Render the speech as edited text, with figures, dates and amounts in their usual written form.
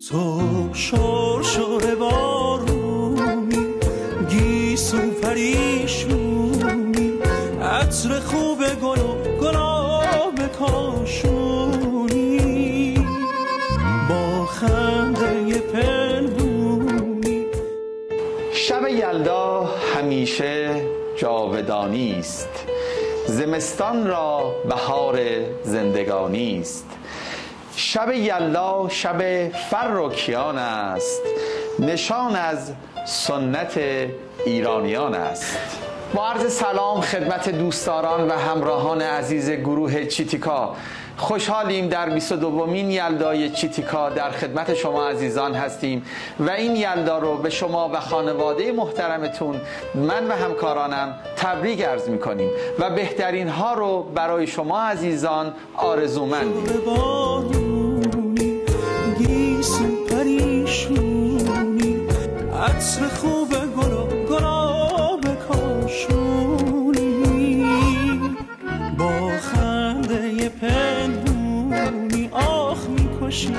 تو شرشر بارونی، گیسو پریشونی، عطر خوب گل و گلاب کاشونی، با خنده پنهونی. شب یلدا همیشه جاودانی است، زمستان را بهار زندگانی است. شب یلدا شب فر و کیان است، نشان از سنت ایرانیان است. با عرض سلام خدمت دوستداران و همراهان عزیز گروه چیتیکا، خوشحالیم در 22مین یلدای چیتیکا در خدمت شما عزیزان هستیم و این یلدا رو به شما و خانواده محترمتون من و همکارانم تبریک عرض می‌کنیم و بهترین ها رو برای شما عزیزان آرزومندیم. عطر خوب گل و گلاب کاشونی، با خنده پنهونی آخ میکشی